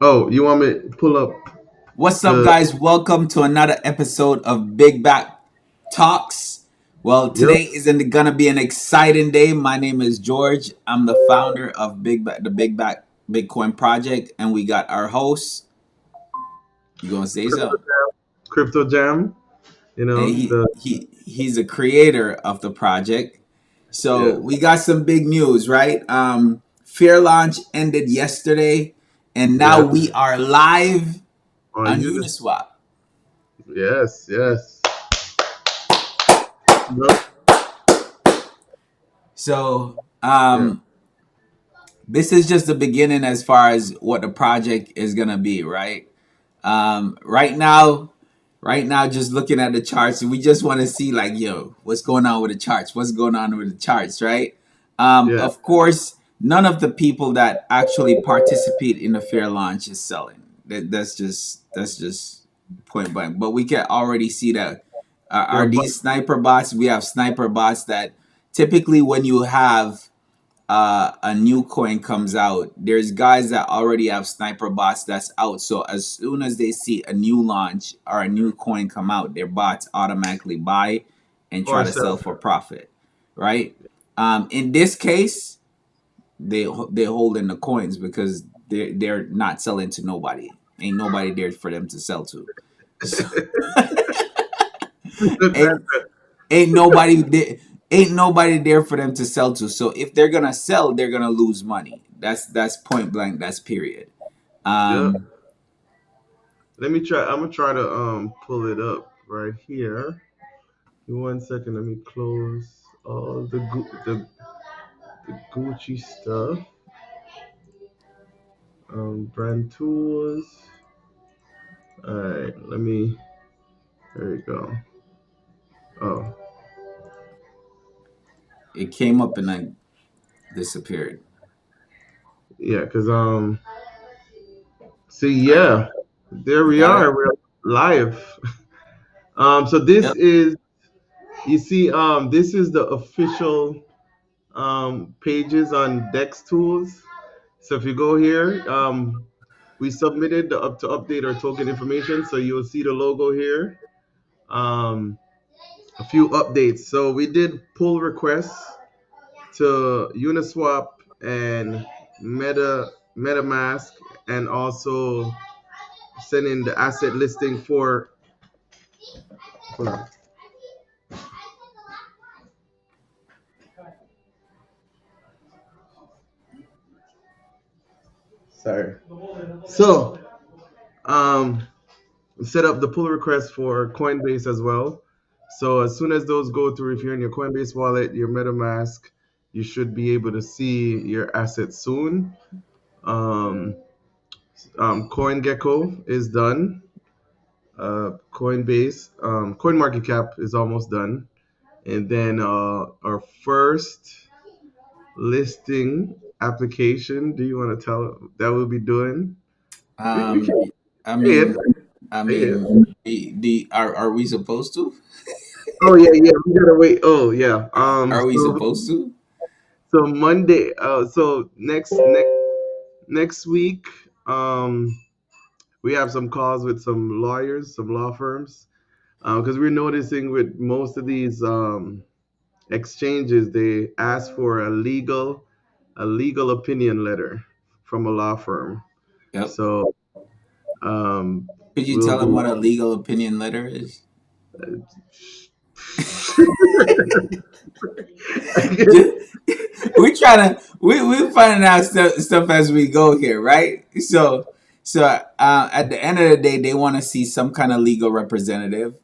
Oh, you want me to pull up What's up, the? guys? Welcome to another episode of Big Back Talks. Well, Yep. today is gonna be an exciting day. My name is George. I'm the founder of the Big Back Bitcoin Project, and we got our host. You gonna say Crypto so? Jam. Crypto Jam. You And know he the he he's a creator of the project. So yes. we got some big news, right? Fair launch ended yesterday, and now Yep. we are live On on Unis. Uniswap. Yes. Yes. Yep. So Yeah. this is just the beginning as far as what the project is gonna be, right? Um, right now, right now, just looking at the charts, we just want to see like, yo, what's going on with the charts? What's going on with the charts, right? Yeah. Of course, none of the people that actually participate in the fair launch is selling. That's just point blank. But we can already see that Yeah. are But these sniper bots? We have sniper bots that typically when you have a new coin comes out, there's guys that already have sniper bots that's out. So as soon as they see a new launch or a new coin come out, their bots automatically buy and try or to sell sell. for profit, right? In this case, they holding the coins because they're not selling to nobody. Ain't nobody there for them to sell to. So, ain't ain't nobody there, ain't nobody there for them to sell to. So if they're gonna sell, they're gonna lose money. That's point blank. That's period. Yeah. Um, Let me try. I'm gonna try to pull it up right here. Give me 1 second. Let me close all the Gucci stuff. Brand tools. All right. Let me. There we go. Oh, it came up and then disappeared. yeah. Cause. See, All right, yeah. There you we got it. are. We're live. So Yep. this is, you see, this is the official pages on Dex Tools. So if you go here, we submitted the up to update our token information. So you'll see the logo here. Um, a few updates. So we did pull requests to Uniswap and MetaMask, and also send in the asset listing for. Hold on. Sorry. So, um, set up the pull request for Coinbase as well. So as soon as those go through, if you're in your Coinbase wallet, your MetaMask, you should be able to see your assets soon. Um, CoinGecko is done. Coinbase, CoinMarketCap is almost done, and then our first listing application. Do you want to tell that we'll be doing? We Um, can I say it. mean, I Say it. mean, the are we supposed to? Oh yeah, yeah. We gotta wait. Oh yeah. Are we So supposed to? Monday. So next week. We have some calls with some lawyers, some law firms, because we're noticing with most of these exchanges, they ask for a legal opinion letter from a law firm. Yep. So um, Could you we'll tell them be. what a legal opinion letter is? Just, we're finding out stuff as we go here, right? So at the end of the day, they want to see some kind of legal representative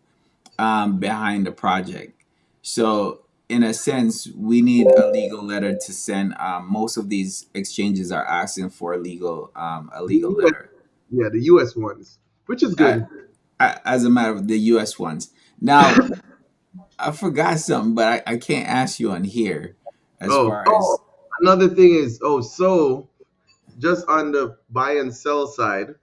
behind the project. So in a sense, we need a legal letter to send. Most of these exchanges are asking for a legal letter. Yeah, the U.S. ones, which is Uh, good. as a matter of the U.S. ones. Now, I forgot something, but I can't ask you on here as Oh, far oh, as another thing is, so just on the buy and sell side,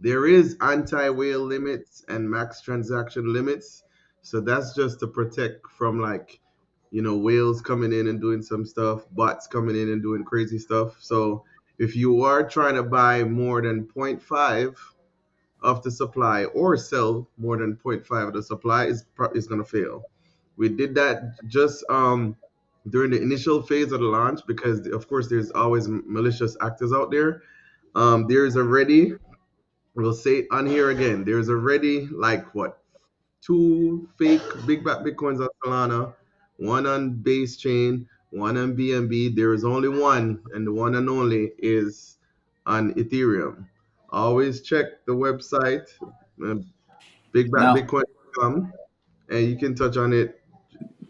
there is anti-whale limits and max transaction limits. So that's just to protect from like, whales coming in and doing some stuff, bots coming in and doing crazy stuff. So If you are trying to buy more than zero point 0.5 of the supply or sell more than zero point 0.5 of the supply, is going to fail. We did that just during the initial phase of the launch because, of course, there's always malicious actors out there. There's already, we'll say it on here again, there's already like what, two fake big back Bitcoins on Solana, one on base chain, one on BNB. There is only one, and the one and only is on Ethereum. Always check the website, uh, Now, bigbackbitcoin.com, and you can touch on it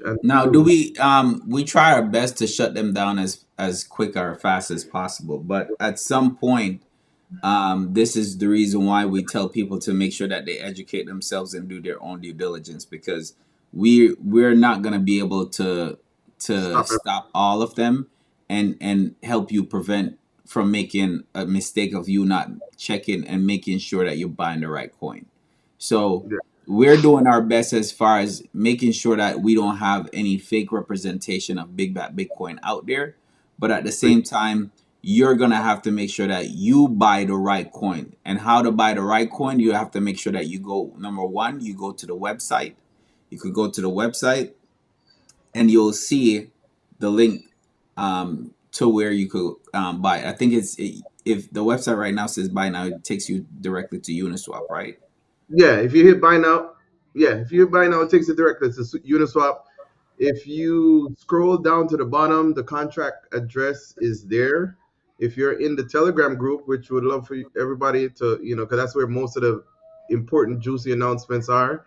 and see now, do those. we try our best to shut them down as quick or fast as possible, but at some point, this is the reason why we tell people to make sure that they educate themselves and do their own due diligence, because we're not going to be able to Stop it. stop all of them and help you prevent from making a mistake of you not checking and making sure that you're buying the right coin. So Yeah. we're doing our best as far as making sure that we don't have any fake representation of big bad Bitcoin out there, but at the So, same time, you're gonna have to make sure that you buy the right coin. And how to buy the right coin, you have to make sure that you go, number one, you go to the website. You could go to the website and you'll see the link to where you could buy. I think if the website right now says buy now, it takes you directly to Uniswap, right? yeah, if you hit buy now, yeah, if you hit buy now, it takes it directly to Uniswap. If you scroll down to the bottom, the contract address is there. If you're in the Telegram group, which would love for everybody to, because that's where most of the important, juicy announcements are.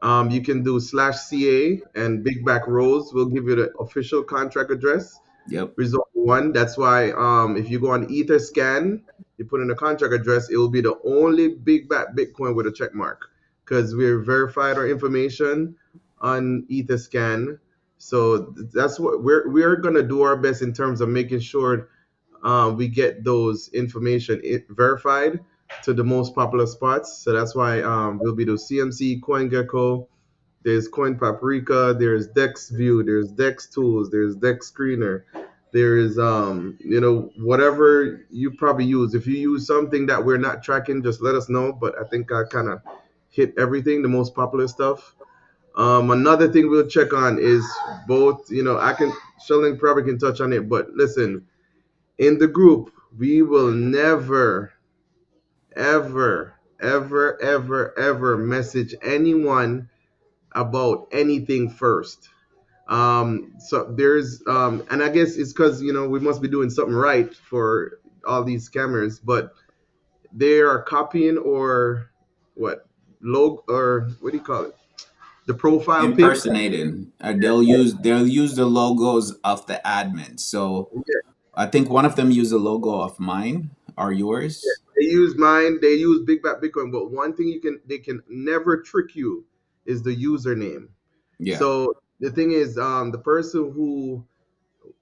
You can do /CA and Big Back Rose will give you the official contract address. Yep. Result one. That's why if you go on Etherscan, you put in a contract address, it will be the only big back Bitcoin with a check mark because we're verified our information on Etherscan. So that's what we're gonna do our best in terms of making sure we get those information verified to the most popular spots. So that's why we'll be doing CMC, CoinGecko, there's Coin Paprika, there's Dex View, there's Dex Tools, there's Dex Screener, there is whatever you probably use. If you use something that we're not tracking, just let us know. But I think I kind of hit everything, the most popular stuff. Another thing we'll check on is both. I can Sheldon probably can touch on it, but listen, in the group, we will never, ever, ever, ever, ever message anyone about anything first. So there's and I guess it's because we must be doing something right for all these scammers, but they are copying or what log or what do you call it? The profile pic. Impersonating. They'll use the logos of the admin. So Yeah, I think one of them used the logo of mine or yours. they use mine. They use Big Back Bitcoin, but one thing they can never trick you is the username. Yeah. So the thing is, the person who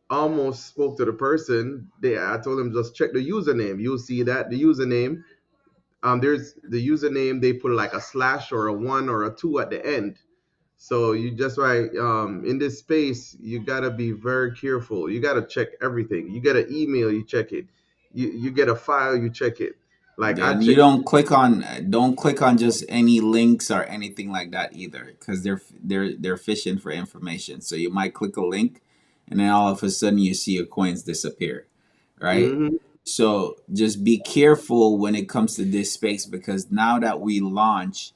almost spoke to the person, I told them just check the username. You'll see that the username, there's the username, they put like a slash or a one or a two at the end. So you just right in this space, you gotta be very careful. You gotta check everything. You get an email, you check it. You get a file, you check it. Like Yeah, I and you check. don't click on just any links or anything like that either, because they're fishing for information. So you might click a link, and then all of a sudden you see your coins disappear, right? Hmm. So just be careful when it comes to this space, because now that we launch,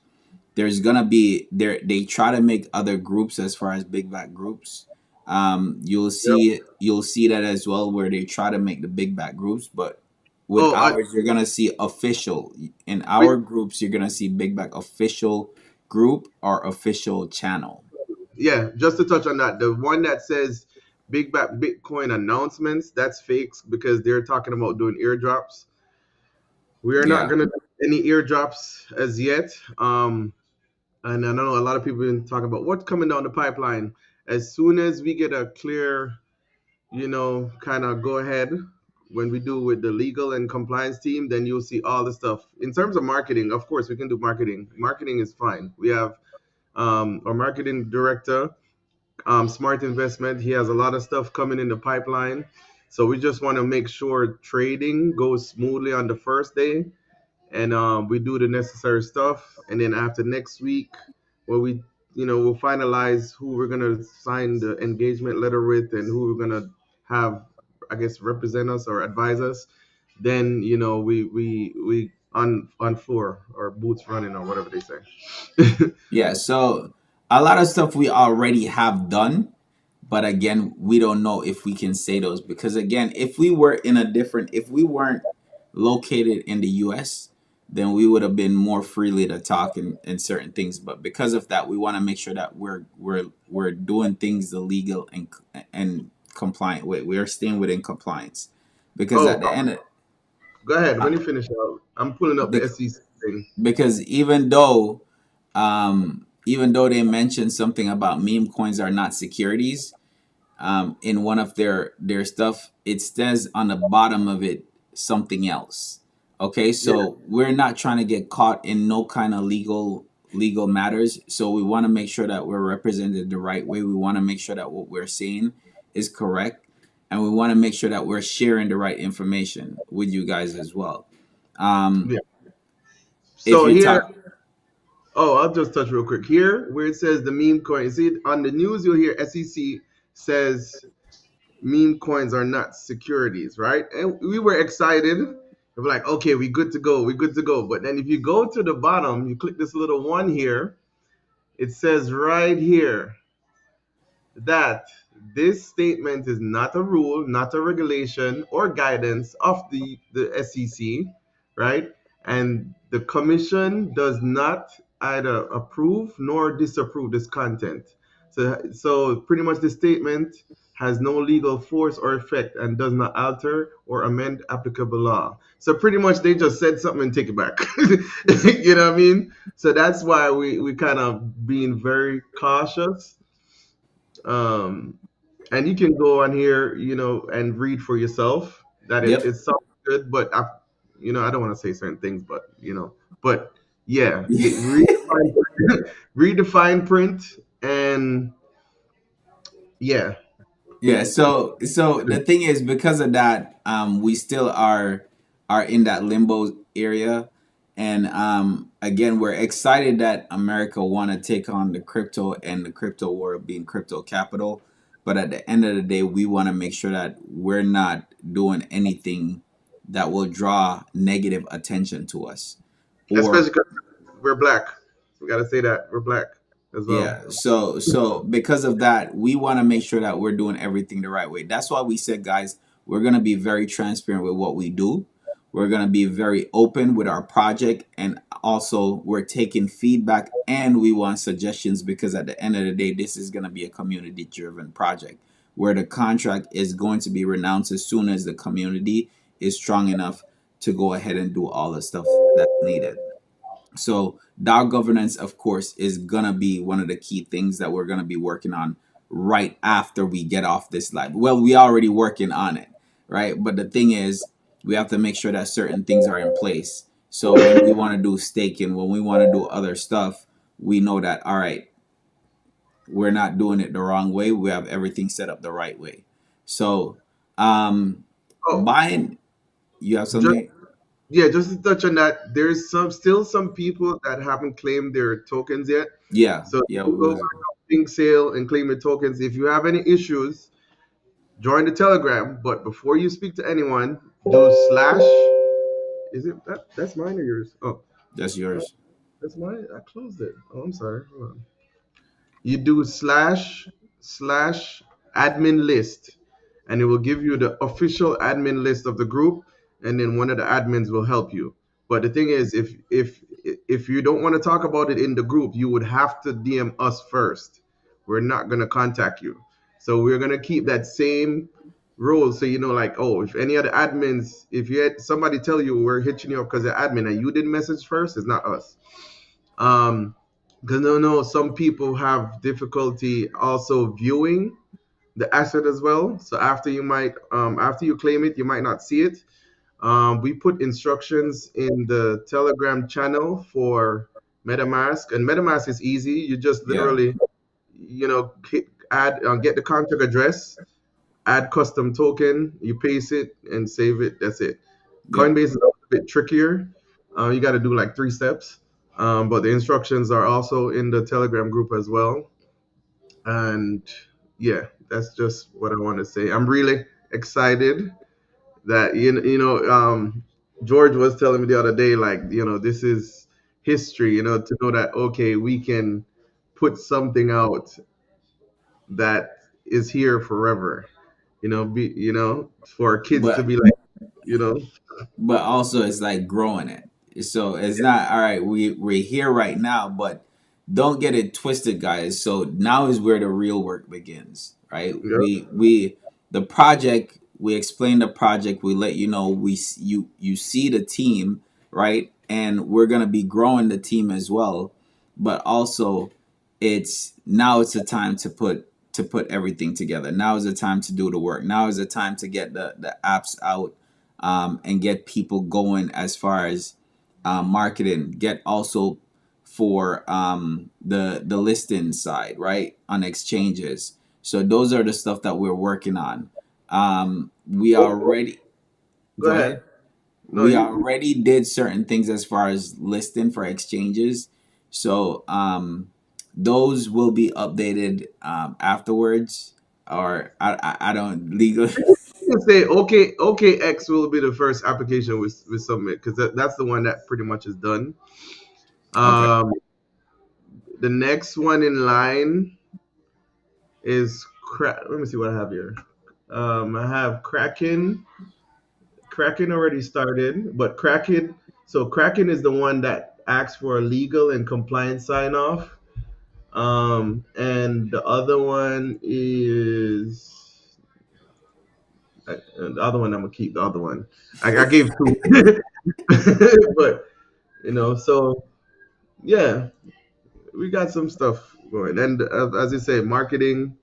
there's gonna be there they try to make other groups as far as big back groups. You'll see that as well, where they try to make the big back groups, but with Oh, ours you're gonna see official. In wait, our groups you're gonna see big back official group or official channel. yeah, just to touch on that, the one that says Big Back Bitcoin announcements, that's fakes because they're talking about doing airdrops. We are not Yeah. gonna do any airdrops as yet. And I know a lot of people been talking about what's coming down the pipeline. As soon as we get a clear, kind of go ahead when we do with the legal and compliance team, then you'll see all the stuff. In terms of marketing, of course, we can do marketing. Marketing is fine. We have our marketing director, Smart Investment. He has a lot of stuff coming in the pipeline. So we just want to make sure trading goes smoothly on the first day, and we do the necessary stuff, and then after next week, where we, we'll finalize who we're gonna sign the engagement letter with and who we're gonna have, I guess, represent us or advise us. Then we on floor or boots running or whatever they say. Yeah, so a lot of stuff we already have done, but again, we don't know if we can say those because again, if we weren't located in the US, then we would have been more freely to talk in certain things. But because of that, we want to make sure that we're doing things the legal and compliant way. We are staying within compliance because Oh, at the end of, go ahead. uh, When you finish out, I'm pulling up the bec- SEC thing. because even though they mentioned something about meme coins are not securities, in one of their stuff, it says on the bottom of it something else. Okay, Yeah, so we're not trying to get caught in no kind of legal matters. So we want to make sure that we're represented the right way. We want to make sure that what we're saying is correct, and we want to make sure that we're sharing the right information with you guys as well. Um, yeah. if So you here, talk, I'll just touch real quick here where it says the meme coin. See on the news, you'll hear SEC says meme coins are not securities, right? And we were excited. We're like, okay, we good to go, we good to go. But then if you go to the bottom, you click this little one here. It says right here that this statement is not a rule, not a regulation or guidance of the SEC, right? And the commission does not either approve nor disapprove this content. So pretty much the statement has no legal force or effect and does not alter or amend applicable law. So pretty much they just said something and take it back. You know what I mean? So that's why we kind of being very cautious. um, and you can go on here, and read for yourself that it yep. sounds good, but I don't want to say certain things, but yeah, read the fine print, read the fine print, and yeah, Yeah, so the thing is because of that, we still are in that limbo area. And again, we're excited that America wanna take on the crypto and the crypto world being crypto capital. But at the end of the day, we wanna make sure that we're not doing anything that will draw negative attention to us. especially Or because we're black. We got to say that we're black as well. yeah, so because of that, we want to make sure that we're doing everything the right way. That's why we said, guys, we're going to be very transparent with what we do. We're going to be very open with our project, and also we're taking feedback and we want suggestions because at the end of the day, this is going to be a community driven project where the contract is going to be renounced as soon as the community is strong enough to go ahead and do all the stuff that's needed. So DAO governance, of course, is gonna be one of the key things that we're gonna be working on right after we get off this live. Well, we already working on it, right? But the thing is, we have to make sure that certain things are in place. So when we want to do staking, when we want to do other stuff, we know that all right, we're not doing it the wrong way. We have everything set up the right way. So, um, Oh, buying, you have just something? yeah, just to touch on that, there's still some people that haven't claimed their tokens yet. Yeah, So yeah, you go on Pink Sale and claim your tokens. If you have any issues, join the Telegram. But before you speak to anyone, do slash. Is it that's mine or yours? Oh, that's uh, yours. that's mine. I closed it. Oh, I'm sorry. Hold on. You do slash admin list, and it will give you the official admin list of the group, and then one of the admins will help you. But the thing is, if you don't want to talk about it in the group, you would have to DM us first. We're not gonna contact you. So we're gonna keep that same rule. So like, oh, if any other admins, if you had somebody tell you we're hitching you up because they're admin and you didn't message first, it's not us. Um, because no, some people have difficulty also viewing the asset as well. So after you claim it, you might not see it. We put instructions in the Telegram channel for MetaMask, and MetaMask is easy. You just Yeah. literally, get the contract address, add custom token, you paste it and save it. That's it. Yep. Coinbase is a bit trickier. You got to do like 3 steps, but the instructions are also in the Telegram group as well. And yeah, that's just what I want to say. I'm really excited that George was telling me the other day, like, this is history. To know that, okay, we can put something out that is here forever. For kids to But be like, you know, also it's like growing it. So it's not all right. We're here right now, but don't get it twisted, guys. So now is where the real work begins, right? yeah, We the project. We explain the project. We let you know you see the team, right? And we're gonna be growing the team as well. But also, it's the time to put everything together. Now is the time to do the work. Now is the time to get the apps out, and get people going as far as marketing. Get also for the listing side, right, on exchanges. So those are the stuff that we're working on. We already go go ahead. ahead. No, We you already did certain things as far as listing for exchanges. So those will be updated afterwards, or I don't legally. can say okay. OKX will be the first application we submit because that's the one that pretty much is done. Okay. Um, the next one in line is Let me see what I have here. I have Kraken. Kraken already started, but Kraken is the one that asks for a legal and compliance sign off. And the other one is the other one. I'm gonna keep the other one. I gave two, but so yeah, we got some stuff going. And as you say, marketing.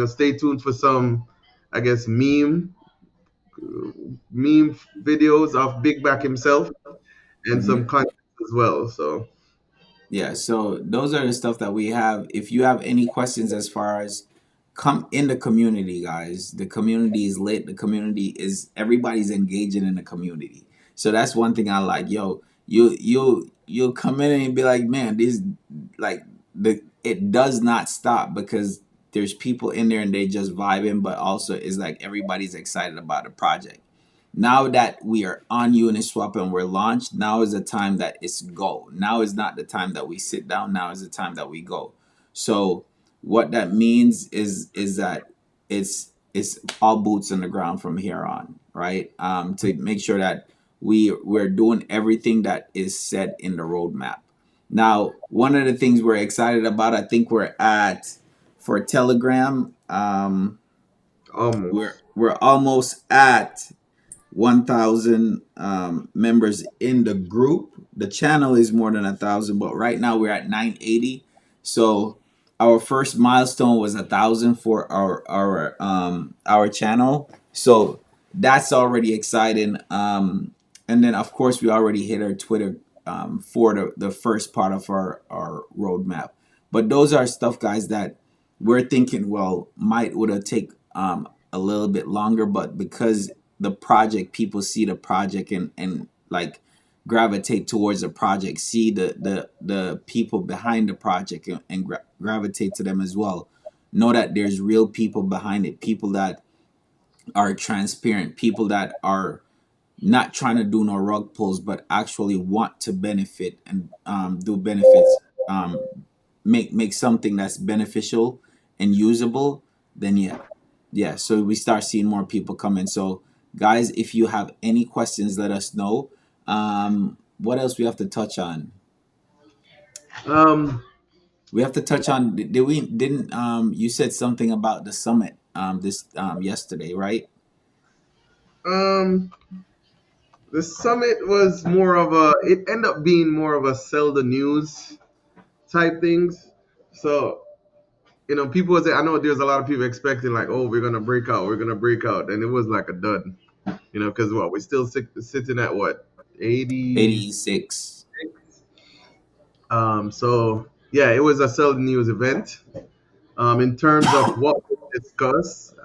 Stay tuned for some, I guess, meme videos of Big Back himself and some Mhm. content as well. So Yeah, so those are the stuff that we have. If you have any questions as far as come in the community, guys, the community is lit. The community is everybody's engaging in the community. So that's one thing I like. Yo, you'll come in and be like, man, this like the it does not stop because there's people in there and they just vibing, but also it's like everybody's excited about the project. Now that we are on Uniswap and we're launched, now is the time that it's go. Now is not the time that we sit down. Now is the time that we go. So what that means is that it's all boots on the ground from here on, right? To make sure that we're doing everything that is set in the roadmap. Now, one of the things we're excited about, I think we're at for Telegram. almost. We're almost at 1,000 members in the group. The channel is more than 1,000, but right now we're at 980. So our first milestone was 1,000 for our channel. So that's already exciting. And then of course we already hit our Twitter for the first part of our roadmap. But those are stuff, guys, that we're thinking, well, might would have take a little bit longer, but because the project, people see the project and like gravitate towards the project, see the people behind the project and gravitate to them as well. Know that there's real people behind it, people that are transparent, people that are not trying to do no rug pulls, but actually want to benefit and do benefits, make something that's beneficial and usable. Then yeah. So we start seeing more people come in. So guys, if you have any questions, let us know. What else we have to touch on? Um, We have to touch on. Did we didn't you said something about the summit this yesterday, right? um, the summit was more of a. It ended up being more of a sell the news type things. So people was. I know there's a lot of people expecting like, oh, we're gonna break out, and it was like a dud. Because what we're still sitting at what 80. 86. So yeah, it was a sell the news event. In terms of what we discussed,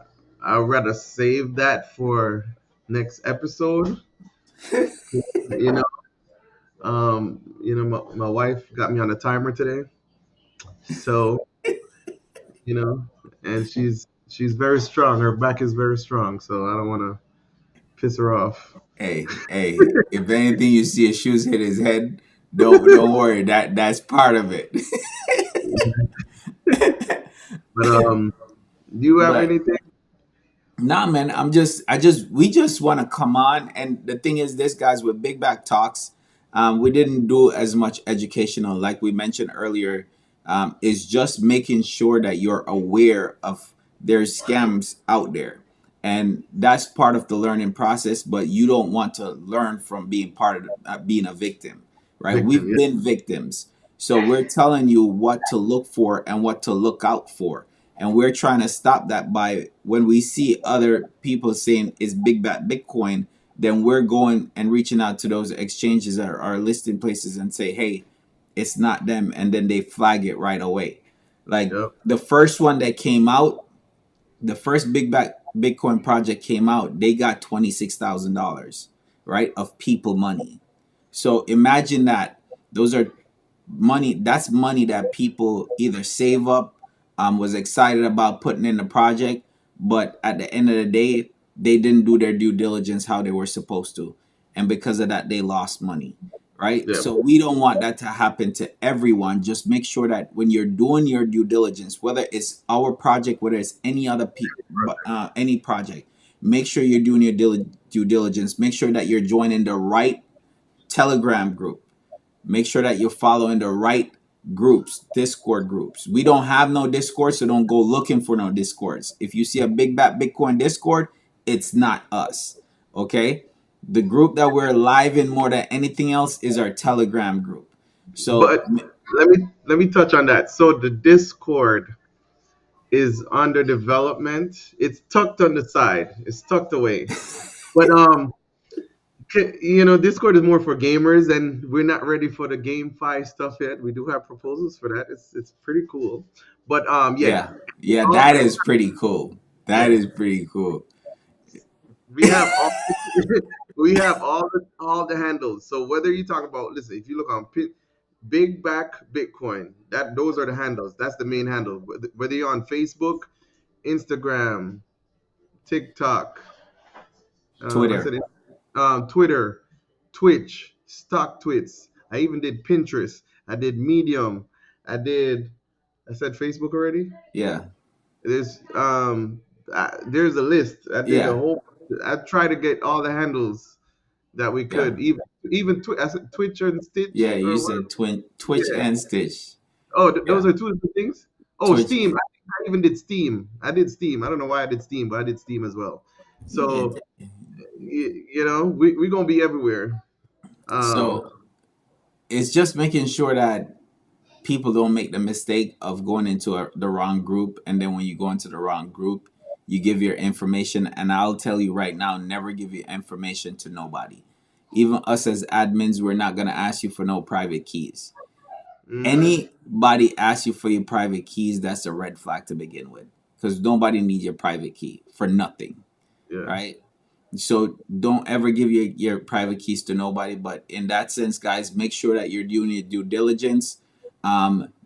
I'd rather save that for next episode. You know, my wife got me on a timer today, so you know, and she's very strong. Her back is very strong, so I don't want to piss her off. Hey, if anything you see his shoes hit his head, don't worry. That's part of it. But do you have But anything? nah, man, we just want to come on. And the thing is, this guys with Big Back Talks, we didn't do as much educational, like we mentioned earlier. Is just making sure that you're aware of there's scams out there, and that's part of the learning process. But you don't want to learn from being part of being a victim, right? Victim, We've yeah. been victims, so we're telling you what to look for and what to look out for, and we're trying to stop that by when we see other people saying it's big bad Bitcoin, then we're going and reaching out to those exchanges or our listing places and say, hey, it's not them, and then they flag it right away. Like Yep. the first one that came out, the first big back Bitcoin project came out, they got $26,000, right, of people money. So imagine that. Those are money. That's money that people either save up, was excited about putting in the project, but at the end of the day, they didn't do their due diligence how they were supposed to, and because of that, they lost money. Right. Yep. So we don't want that to happen to everyone. Just make sure that when you're doing your due diligence, whether it's our project, whether it's any other any project, make sure you're doing your due diligence. Make sure that you're joining the right Telegram group. Make sure that you're following the right groups, Discord groups. We don't have no Discord, so don't go looking for no Discords. If you see a Big Bat Bitcoin Discord, it's not us. Okay? The group that we're live in more than anything else is our Telegram group. So But let me touch on that. So the Discord is under development. It's tucked on the side. It's tucked away. But Discord is more for gamers, and we're not ready for the GameFi stuff yet. We do have proposals for that. It's pretty cool. But yeah, yeah, yeah, all that is pretty cool. That yeah, is pretty cool. we have all we have all the handles. So whether you talk about, listen, if you look on Big Back Bitcoin, those are the handles. That's the main handle. Whether you're on Facebook, Instagram, TikTok, I Twitter. said it, Twitter, Twitch, stock tweets. I even did Pinterest. I did Medium. I said Facebook already. Yeah. There's a list. I did a Yeah. whole. I tried to get all the handles that we Yeah. could. I said Twitch and Stitch Yeah. You or what? said Twitch Yeah. and Stitch. Oh, those Yeah. are two different things. Oh, Twitch. Steam. I even did Steam. I did Steam. I don't know why I did Steam, but I did Steam as well. Yeah. So we're gonna be everywhere. Um, So it's just making sure that people don't make the mistake of going into the wrong group, and then when you go into the wrong group, you give your information. And I'll tell you right now, never give your information to nobody. Even us as admins, we're not going to ask you for no private keys. mhm, Anybody asks you for your private keys, that's a red flag to begin with, because nobody needs your private key for nothing, yeah. right? So don't ever give your private keys to nobody. But in that sense, guys, make sure that you're doing your due diligence.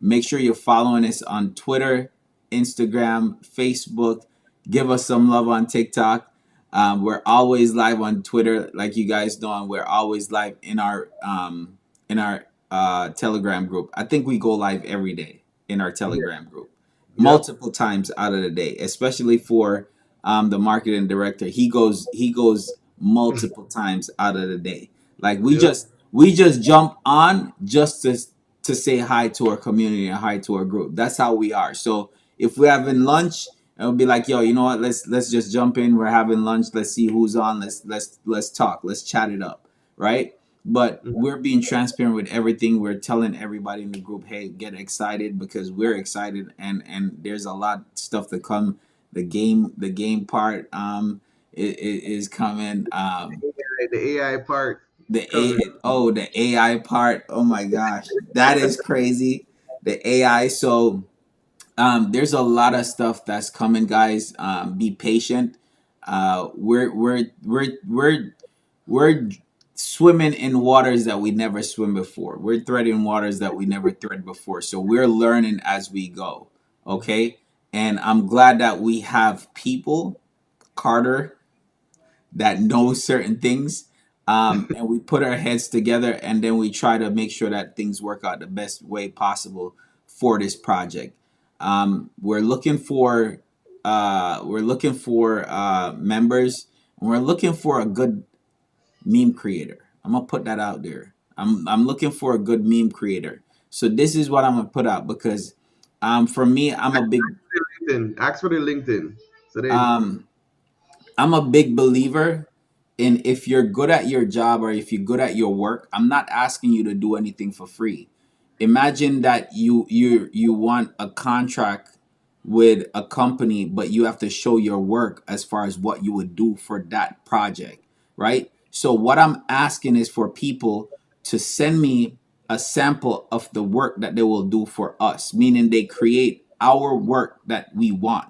Make sure you're following us on Twitter, Instagram, Facebook. Give us some love on TikTok. We're always live on Twitter, like you guys know, and we're always live in our Telegram group. I think we go live every day in our Yeah. Telegram group, Yep. multiple times out of the day, especially for the marketing director. He goes multiple times out of the day. Like Yep. we just jump on just to say hi to our community and hi to our group. That's how we are. So if we're having lunch, it'll be like, yo, you know what? Let's just jump in. We're having lunch. Let's see who's on. Let's talk. Let's chat it up, right? But Mhm. we're being transparent with everything. We're telling everybody in the group, hey, get excited because we're excited, and there's a lot of stuff to come. The game part is coming. The AI part The coming. AI part. Oh my gosh, that is crazy. The AI. So There's a lot of stuff that's coming, guys. Be patient. We're swimming in waters that we never swim before. We're threading waters that we never thread before. So we're learning as we go. Okay. And I'm glad that we have people, Carter, that know certain things. And we put our heads together and then we try to make sure that things work out the best way possible for this project. We're looking for members, and we're looking for a good meme creator. I'm gonna put that out there. I'm looking for a good meme creator. So this is what I'm gonna put out because for me, LinkedIn. Ask for the LinkedIn. So they. um I'm a big believer in if you're good at your job or if you're good at your work, I'm not asking you to do anything for free. Imagine that you want a contract with a company, but you have to show your work as far as what you would do for that project, right? So what I'm asking is for people to send me a sample of the work that they will do for us, meaning they create our work that we want,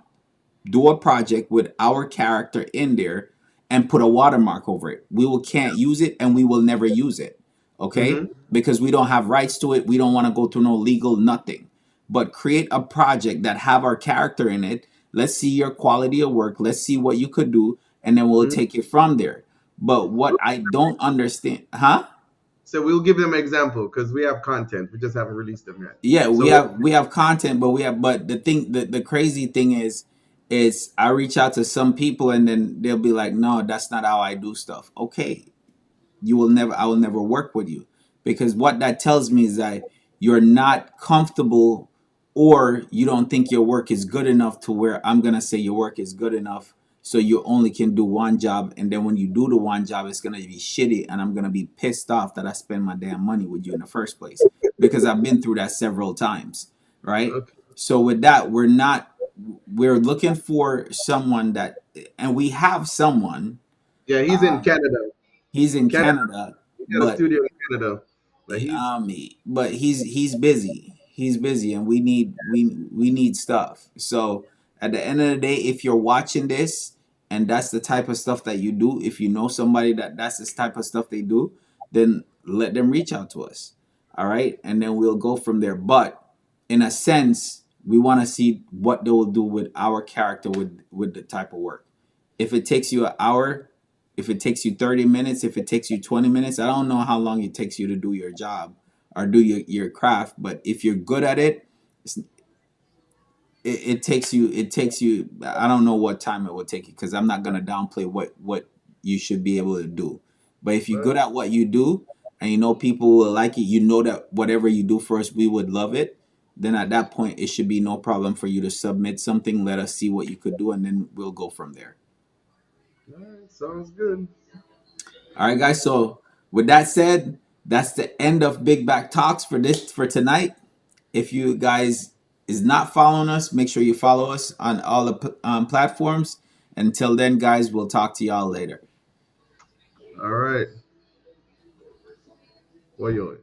do a project with our character in there and put a watermark over it. We will can't use it and we will never use it. Okay? Mm-hmm. Because we don't have rights to it. We don't want to go through no legal nothing. But create a project that have our character in it. Let's see your quality of work. Let's see what you could do and then we'll Mm-hmm. take it from there. But what I don't understand, huh? So we'll give them an example because we have content. We just haven't released them yet. Yeah, we So we'll, have we have content, but the crazy thing is I reach out to some people and then they'll be like, no, that's not how I do stuff. Okay, I will never work with you, because what that tells me is that you're not comfortable, or you don't think your work is good enough to where I'm gonna say your work is good enough, so you only can do one job, and then when you do the one job it's gonna be shitty and I'm gonna be pissed off that I spend my damn money with you in the first place, because I've been through that several times, right? okay. So with that, we're looking for someone that, and we have someone. Yeah, he's in um, Canada. he's in Canada. Canada, He got a but studio in Canada. But he's he's busy. He's busy, and we need stuff. So at the end of the day, if you're watching this and that's the type of stuff that you do, if you know somebody that's this type of stuff they do, then let them reach out to us. All right, and then we'll go from there. But in a sense, we want to see what they will do with our character with the type of work. If it takes you an hour, if it takes you 30 minutes, if it takes you 20 minutes, I don't know how long it takes you to do your job or do your craft, but if you're good at it, it takes you I don't know what time it will take you, because I'm not going to downplay what you should be able to do. But if you're good at what you do and you know people will like it, you know that whatever you do for us we would love it, then at that point it should be no problem for you to submit something, let us see what you could do, and then we'll go from there. all right, sounds good. All right, guys. So with that said, that's the end of Big Back Talks for tonight. If you guys is not following us, make sure you follow us on all the platforms. Until then, guys, we'll talk to y'all later. All right. Well, yo.